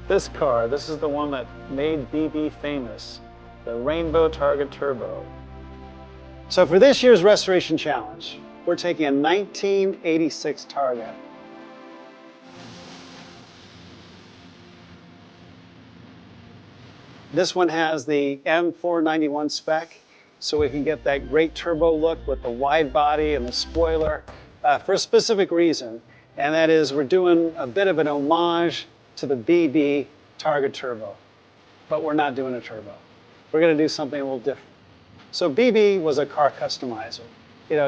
This car, this is the one that made BB famous, the Rainbow Targa Turbo. So for this year's Restoration Challenge, we're taking a 1986 Targa. This one has the M491 spec, so we can get that great turbo look with the wide body and the spoiler for a specific reason. And that is we're doing a bit of an homage to the BB Targa Turbo, but we're not doing a turbo. We're going to do something a little different. So BB was a car customizer,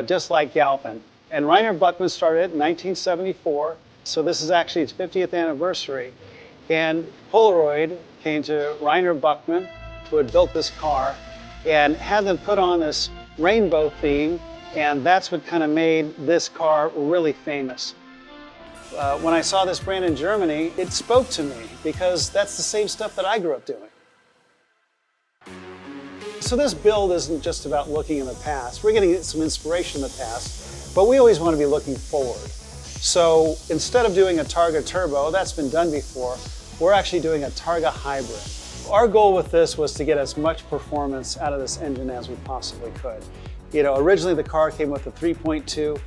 just like Galpin. And Reiner Buchmann started it in 1974, so this is actually its 50th anniversary. And Polaroid came to Reiner Buchmann, who had built this car, and had them put on this rainbow theme, and that's what kind of made this car really famous. When I saw this brand in Germany, it spoke to me because that's the same stuff that I grew up doing. So this build isn't just about looking in the past. We're getting some inspiration in the past, but we always want to be looking forward. So instead of doing a Targa Turbo, that's been done before, we're actually doing a Targa Hybrid. Our goal with this was to get as much performance out of this engine as we possibly could. Originally the car came with a 3.2,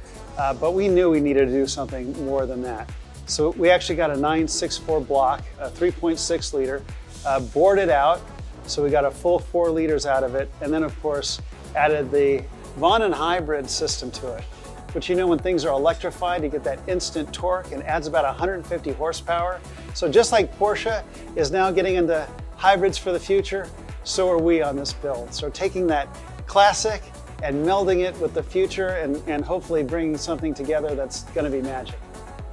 but we knew we needed to do something more than that. So we actually got a 964 block, a 3.6 liter, bored it out. So we got a full 4 liters out of it. And then of course, added the Von Hybrid system to it. But when things are electrified, you get that instant torque and adds about 150 horsepower. So just like Porsche is now getting into hybrids for the future, so are we on this build. So taking that classic and melding it with the future and hopefully bringing something together that's going to be magic.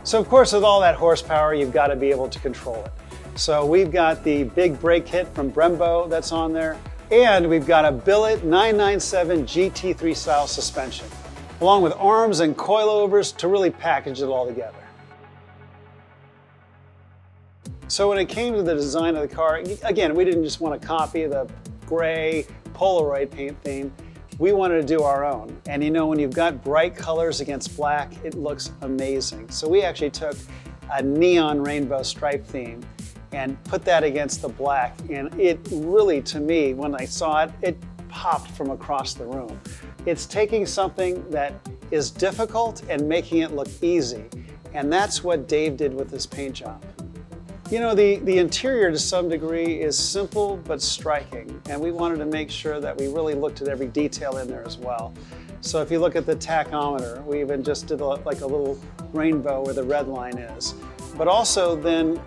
So of course, with all that horsepower, you've got to be able to control it. So we've got the big brake kit from Brembo that's on there, and we've got a billet 997 GT3 style suspension, along with arms and coilovers to really package it all together. So when it came to the design of the car, again, we didn't just want to copy the gray Polaroid paint theme. We wanted to do our own. And when you've got bright colors against black, it looks amazing. So we actually took a neon rainbow stripe theme and put that against the black. And it really, to me, when I saw it, it popped from across the room. It's taking something that is difficult and making it look easy. And that's what Dave did with this paint job. The interior to some degree is simple but striking, and we wanted to make sure that we really looked at every detail in there as well. So if you look at the tachometer, we even just did like a little rainbow where the red line is. But also then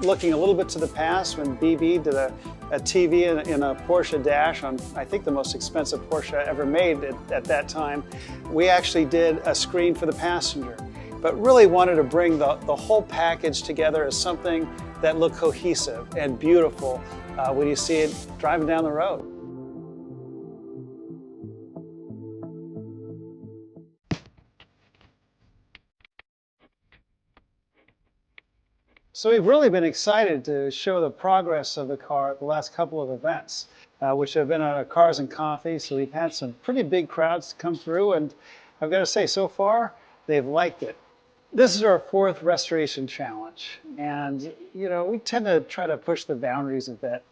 looking a little bit to the past when BB did a TV in a Porsche dash on, I think, the most expensive Porsche ever made at that time, we actually did a screen for the passenger. But really wanted to bring the whole package together as something that looked cohesive and beautiful when you see it driving down the road. So we've really been excited to show the progress of the car at the last couple of events, which have been at Cars and Coffee. So we've had some pretty big crowds come through, and I've got to say, so far, they've liked it. This is our 4th Restoration Challenge, and we tend to try to push the boundaries a bit,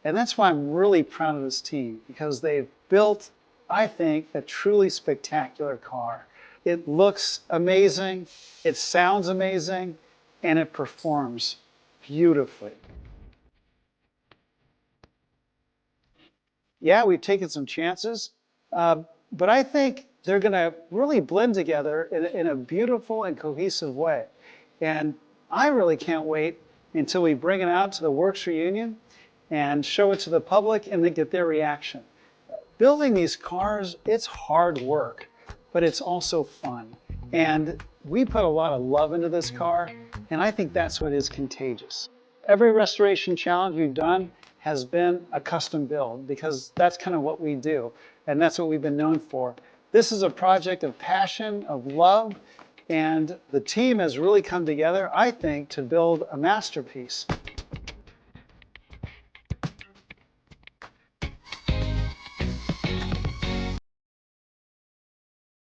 and that's why I'm really proud of this team, because they've built, I think, a truly spectacular car. It looks amazing, it sounds amazing, and it performs beautifully. Yeah, we've taken some chances, but I think they're going to really blend together in a beautiful and cohesive way. And I really can't wait until we bring it out to the Works Reunion and show it to the public and then get their reaction. Building these cars, it's hard work, but it's also fun. And we put a lot of love into this car, and I think that's what is contagious. Every Restoration Challenge we've done has been a custom build, because that's kind of what we do, and that's what we've been known for. This is a project of passion, of love, and the team has really come together, I think, to build a masterpiece.